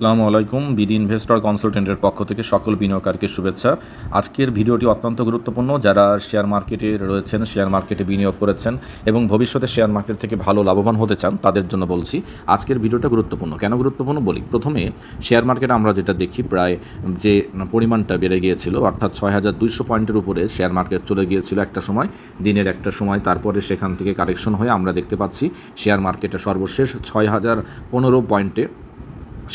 আসসালামু আলাইকুম। BD investor কনসালটেন্টের পক্ষ থেকে সকল বিনিয়োগকারীকে শুভেচ্ছা। আজকের ভিডিওটি অত্যন্ত গুরুত্বপূর্ণ। যারা শেয়ার মার্কেটে রয়েছেন, শেয়ার মার্কেটে বিনিয়োগ করেছেন এবং ভবিষ্যতে শেয়ার মার্কেট থেকে ভালো লাভবান হতে চান, তাদের জন্য বলছি আজকের ভিডিওটা গুরুত্বপূর্ণ। কেন গুরুত্বপূর্ণ বলি, প্রথমে শেয়ার মার্কেটে আমরা যেটা দেখি, প্রায় যে পরিমাণটা বেড়ে গিয়েছিল, অর্থাৎ ৬,২০০ পয়েন্টের উপরে শেয়ার মার্কেট চলে গিয়েছিল একটা সময়, দিনের একটা সময়। তারপরে সেখান থেকে কারেকশন হয়ে আমরা দেখতে পাচ্ছি শেয়ার মার্কেটে সর্বশেষ ৬,০১৫ পয়েন্টে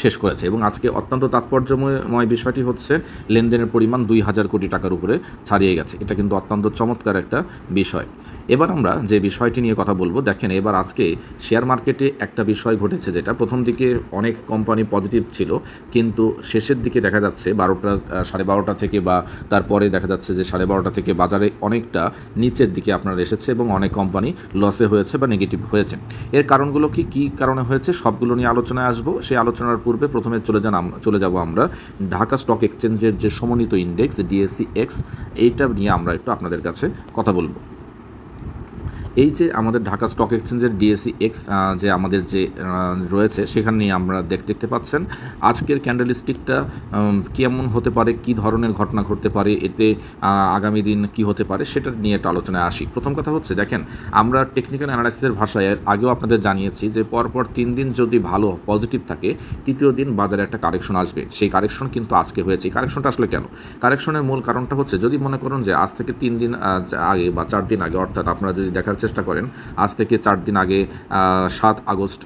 শেষ করেছে। এবং আজকে অত্যন্ত তাৎপর্যময় বিষয়টি হচ্ছে লেনদেনের পরিমাণ ২,০০০ কোটি টাকার উপরে ছাড়িয়ে গেছে। এটা কিন্তু অত্যন্ত চমৎকার একটা বিষয়। এবার আমরা যে বিষয়টি নিয়ে কথা বলবো, দেখেন এবার আজকে শেয়ার মার্কেটে একটা বিষয় ঘটেছে, যেটা প্রথম দিকে অনেক কোম্পানি পজিটিভ ছিল, কিন্তু শেষের দিকে দেখা যাচ্ছে ১২টা ১২:৩০ থেকে বা তারপরে দেখা যাচ্ছে যে ১২:৩০ থেকে বাজারে অনেকটা নিচের দিকে আপনার এসেছে এবং অনেক কোম্পানি লসে হয়েছে বা নেগেটিভ হয়েছে। এর কারণগুলো কী কারণে হয়েছে সবগুলো নিয়ে আলোচনায় আসবো। সেই আলোচনার পূর্বে প্রথমে চলে যাব আমরা ঢাকা স্টক এক্সচেঞ্জের যে সমন্বিত ইন্ডেক্স ডিএসই এক্স, এইটা নিয়ে আমরা একটু আপনাদের কাছে কথা বলবো। এই যে আমাদের ঢাকা স্টক এক্সচেঞ্জের ডিএসই এক্স যে আমাদের যে রয়েছে, সেখানে নিয়ে আমরা দেখতে পাচ্ছেন আজকের ক্যান্ডেলস্টিকটা কেমন হতে পারে, কি ধরনের ঘটনা ঘটতে পারে, এতে আগামী দিন কি হতে পারে, সেটা নিয়ে একটা আলোচনায় আসি। প্রথম কথা হচ্ছে, দেখেন আমরা টেকনিক্যাল অ্যানালাইসিসের ভাষায় আগেও আপনাদের জানিয়েছি যে পরপর 3 দিন যদি ভালো পজিটিভ থাকে, তৃতীয় দিন বাজারে একটা কারেকশন আসবে। সেই কারেকশন কিন্তু আজকে হয়েছে। এই কারেকশনটা আসলে কেন? কারেকশনের মূল কারণটা হচ্ছে, যদি মনে করুন যে আজ থেকে 3 দিন আগে বা 4 দিন আগে, অর্থাৎ আপনারা যদি দেখার চেষ্টা করেন আজ থেকে 4 দিন আগে 7 আগস্ট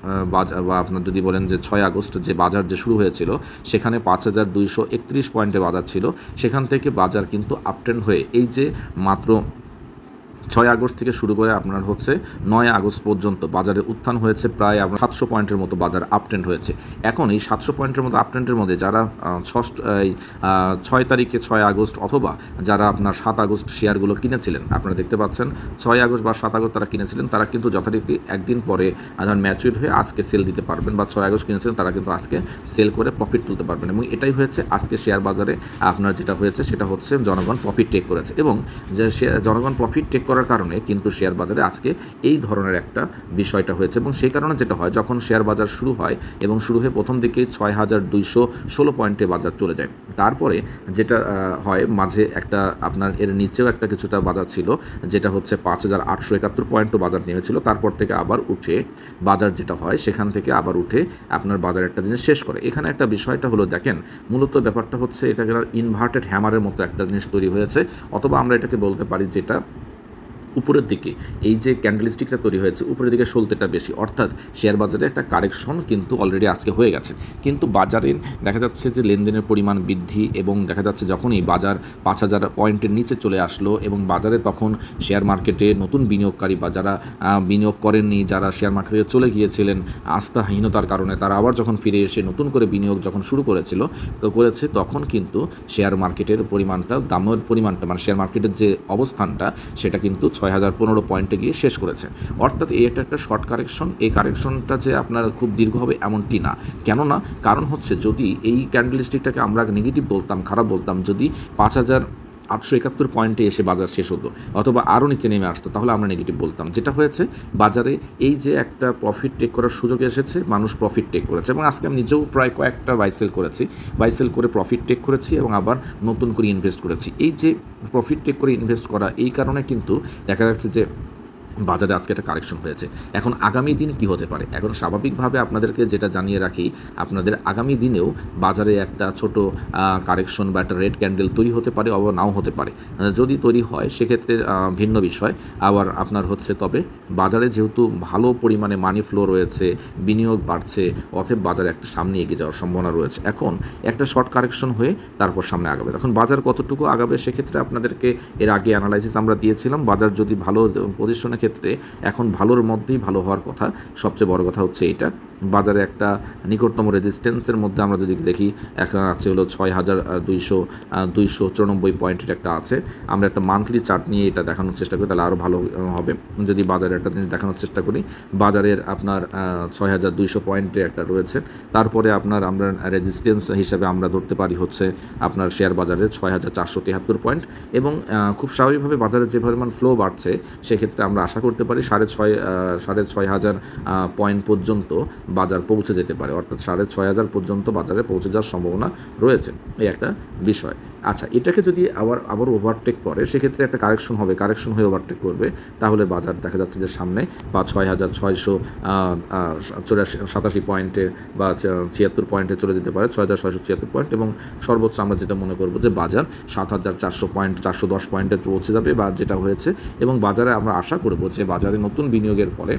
বা আপনার যদি বলেন যে 6 আগস্ট যে বাজার যে শুরু হয়েছিল, সেখানে ৫,২৩১ পয়েন্টে বাজার ছিল। সেখান থেকে বাজার কিন্তু আপট্রেন্ড হয়ে এই যে মাত্র 6 আগস্ট থেকে শুরু করে আপনার হচ্ছে 9 আগস্ট পর্যন্ত বাজারে উত্থান হয়েছে, প্রায় আপনার 700 পয়েন্টের মতো বাজার আপট্রেন্ড হয়েছে। এখন এই 700 পয়েন্টের মতো আপট্রেন্ডের মধ্যে যারা 6 তারিখে 6 আগস্ট অথবা যারা আপনার 7 আগস্ট শেয়ারগুলো কিনেছিলেন, আপনারা দেখতে পাচ্ছেন 6 আগস্ট বা 7 আগস্ট তারা কিনেছিলেন, তারা কিন্তু যথারীতি একদিন পরে ধর ম্যাচুর হয়ে আজকে সেল দিতে পারবেন, বা 6 আগস্ট কিনেছিলেন তারা কিন্তু আজকে সেল করে প্রফিট তুলতে পারবেন। এবং এটাই হয়েছে আজকে শেয়ার বাজারে আপনার যেটা হয়েছে, সেটা হচ্ছে জনগণ প্রফিট টেক করেছে। এবং যে জনগণ প্রফিট টেক করার কারণে কিন্তু শেয়ার বাজারে আজকে এই ধরনের একটা বিষয়টা হয়েছে। এবং সেই কারণে যেটা হয়, যখন শেয়ার বাজার শুরু হয় এবং শুরু হয়ে প্রথম দিকে ৬,২১৬ পয়েন্টে বাজার চলে যায়, তারপরে যেটা হয় মাঝে একটা আপনার এর নিচেও একটা কিছুটা বাজার ছিল, যেটা হচ্ছে ৫,৮৭১ পয়েন্টও বাজার নেমেছিল। তারপর থেকে আবার উঠে বাজার যেটা হয়, সেখান থেকে আবার উঠে আপনার বাজার একটা জিনিস শেষ করে। এখানে একটা বিষয়টা হলো, দেখেন মূলত ব্যাপারটা হচ্ছে এটাকে ইনভার্টেড হ্যামারের মতো একটা জিনিস তৈরি হয়েছে, অথবা আমরা এটাকে বলতে পারি যেটা উপরের দিকে এই যে ক্যান্ডেলস্টিকটা তৈরি হয়েছে, উপরের দিকে সলতেটা বেশি, অর্থাৎ শেয়ার বাজারে একটা কারেকশন কিন্তু অলরেডি আজকে হয়ে গেছে। কিন্তু বাজারে দেখা যাচ্ছে যে লেনদেনের পরিমাণ বৃদ্ধি, এবং দেখা যাচ্ছে যখনই বাজার ৫,০০০ পয়েন্টের নিচে চলে আসলো এবং বাজারে তখন শেয়ার মার্কেটে নতুন বিনিয়োগকারী বা যারা বিনিয়োগ করেননি, যারা শেয়ার মার্কেটে চলে গিয়েছিলেন আস্থাহীনতার কারণে, তারা আবার যখন ফিরে এসে নতুন করে বিনিয়োগ যখন শুরু করেছে, তখন কিন্তু শেয়ার মার্কেটের পরিমাণটা, দামের পরিমাণটা, মানে শেয়ার মার্কেটের যে অবস্থানটা, সেটা কিন্তু ৬,০১৫ পয়েন্টে গিয়ে শেষ করেছে। অর্থাৎ এটা একটা শর্ট কারেকশন। এই কারেকশনটা যে আপনার খুব দীর্ঘ হবে এমনটি না। কেননা কারণ হচ্ছে, যদি এই ক্যান্ডেলস্টিকটাকে আমরা নেগেটিভ বলতাম, খারাপ বলতাম, যদি ৫,৮৭১ পয়েন্টে এসে বাজার শেষ হতো অথবা আরও নিচে নেমে আসতো, তাহলে আমরা নেগেটিভ বলতাম। যেটা হয়েছে, বাজারে এই যে একটা প্রফিট টেক করার সুযোগ এসেছে, মানুষ প্রফিট টেক করেছে। এবং আজকে আমি নিজেও প্রায় কয়েকটা বাইসেল করে প্রফিট টেক করেছি এবং আবার নতুন করে ইনভেস্ট করেছি। এই যে প্রফিট টেক করে ইনভেস্ট করা, এই কারণে কিন্তু দেখা যাচ্ছে যে বাজারে আজকে একটা কারেকশন হয়েছে। এখন আগামী দিন কি হতে পারে? এখন স্বাভাবিকভাবে আপনাদেরকে যেটা জানিয়ে রাখি, আপনাদের আগামী দিনেও বাজারে একটা ছোট কারেকশন বা একটা রেড ক্যান্ডেল তৈরি হতে পারে, অথবা নাও হতে পারে। যদি তৈরি হয় সেক্ষেত্রে ভিন্ন বিষয়। আবার আপনার হচ্ছে, তবে বাজারে যেহেতু ভালো পরিমাণে মানি ফ্লো রয়েছে, বিনিয়োগ বাড়ছে, অতএব বাজারে একটা সামনে এগিয়ে যাওয়ার সম্ভাবনা রয়েছে। এখন একটা শর্ট কারেকশন হয়ে তারপর সামনে আগাবে। এখন বাজার কতটুকু আগাবে, সেক্ষেত্রে আপনাদেরকে এর আগে অ্যানালাইসিস আমরা দিয়েছিলাম। বাজার যদি ভালো পজিশনে ক্ষেত্রে এখন ভালোর মধ্যেই ভালো হওয়ার কথা। সবচেয়ে বড় কথা হচ্ছে এইটা, বাজারে একটা নিকটতম রেজিস্ট্যান্সের মধ্যে আমরা যদি দেখি, এখন আছে হলো ৬,২94 পয়েন্টের একটা আছে। আমরা একটা মান্থলি চার্ট নিয়ে এটা দেখানোর চেষ্টা করি, তাহলে আরও ভালো হবে। যদি বাজারে একটা জিনিস দেখানোর চেষ্টা করি, বাজারের আপনার ৬,২০০ পয়েন্টে একটা রয়েছে। তারপরে আমরা রেজিস্ট্যান্স হিসাবে আমরা ধরতে পারি হচ্ছে আপনার শেয়ার বাজারের ৬,৪৭৩ পয়েন্ট। এবং খুব স্বাভাবিকভাবে বাজারে যে পরিমাণ ফ্লো বাড়ছে, সেক্ষেত্রে আমরা আশা আশা করতে পারি 6,500 পয়েন্ট পর্যন্ত বাজার পৌঁছে যেতে পারে, অর্থাৎ 6,500 পর্যন্ত বাজারে পৌঁছে যাওয়ার সম্ভাবনা রয়েছে। এই একটা বিষয়। আচ্ছা, এটাকে যদি আবার ওভারটেক করে সেক্ষেত্রে একটা কারেকশন হবে, কারেকশন হয়ে ওভারটেক করবে, তাহলে বাজার দেখা যাচ্ছে যে সামনে 6,687 পয়েন্টে বা 76 পয়েন্টে চলে যেতে পারে, 6,676 পয়েন্ট, এবং সর্বোচ্চ আমরা যেটা মনে করবো যে বাজার 7,400 পয়েন্ট 410 পয়েন্টে পৌঁছে যাবে বা যেটা হয়েছে। এবং বাজারে আমরা আশা করবো যে বাজারে নতুন বিনিয়োগের পরে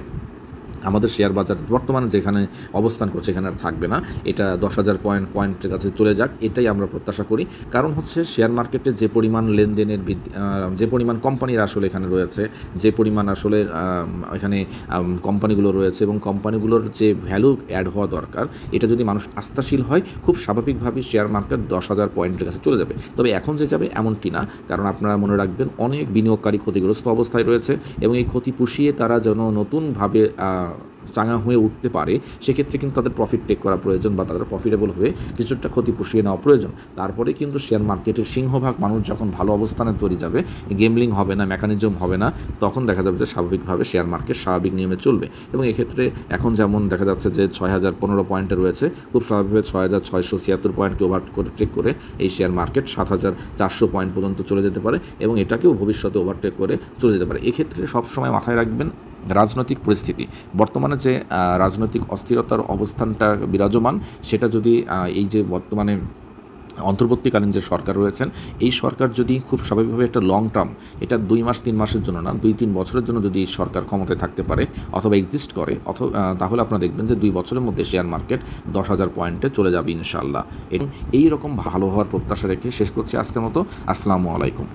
আমাদের শেয়ার বাজার বর্তমানে যেখানে অবস্থান করছে এখানে আর থাকবে না, এটা 10,000 পয়েন্টের কাছে চলে যাক, এটাই আমরা প্রত্যাশা করি। কারণ হচ্ছে শেয়ার মার্কেটে যে পরিমাণ লেনদেনের যে পরিমাণ কোম্পানির আসলে এখানে রয়েছে, যে পরিমাণ আসলে এখানে কোম্পানিগুলো রয়েছে এবং কোম্পানিগুলোর যে ভ্যালু অ্যাড হওয়া দরকার, এটা যদি মানুষ আস্থাশীল হয় খুব স্বাভাবিকভাবেই শেয়ার মার্কেট 10,000 পয়েন্টের কাছে চলে যাবে। তবে এখন যে যাবে এমনটি না, কারণ আপনারা মনে রাখবেন অনেক বিনিয়োগকারী ক্ষতিগ্রস্ত অবস্থায় রয়েছে এবং এই ক্ষতি পুষিয়ে তারা যেন নতুনভাবে চাঙা হয়ে উঠতে পারে, সেক্ষেত্রে কিন্তু তাদের প্রফিট টেক করা প্রয়োজন বা তাদের প্রফিটেবল হয়ে কিছুটা ক্ষতি পুষিয়ে নেওয়া প্রয়োজন। তারপরে কিন্তু শেয়ার মার্কেটের সিংহভাগ মানুষ যখন ভালো অবস্থানে তৈরি যাবে, গেমলিং হবে না, মেকানিজম হবে না, তখন দেখা যাবে যে স্বাভাবিকভাবে শেয়ার মার্কেট স্বাভাবিক নিয়মে চলবে। এবং এক্ষেত্রে এখন যেমন দেখা যাচ্ছে যে 6,015 পয়েন্টে রয়েছে, খুব স্বাভাবিকভাবে 6,676 পয়েন্টকে ওভারটেক করে এই শেয়ার মার্কেট 7,400 পয়েন্ট পর্যন্ত চলে যেতে পারে এবং এটাকেও ভবিষ্যতে ওভারটেক করে চলে যেতে পারে। এক্ষেত্রে সবসময় মাথায় রাখবেন রাজনৈতিক পরিস্থিতি, বর্তমানে যে রাজনৈতিক অস্থিরতার অবস্থানটা বিরাজমান, সেটা যদি এই যে বর্তমানে অন্তর্বর্তীকালীন যে সরকার রয়েছেন, এই সরকার যদি খুব স্বাভাবিকভাবে একটা লং টার্ম, এটা 2 মাস 3 মাসের জন্য না, 2-3 বছরের জন্য যদি এই সরকার ক্ষমতায় থাকতে পারে অথবা এক্সিস্ট করে, তাহলে আপনারা দেখবেন যে 2 বছরের মধ্যে শেয়ার মার্কেট 10,000 পয়েন্টে চলে যাবে ইনশাআল্লাহ। এবং এই রকম ভালো হওয়ার প্রত্যাশা রেখে শেষ করছি আজকের মতো। আসসালামু আলাইকুম।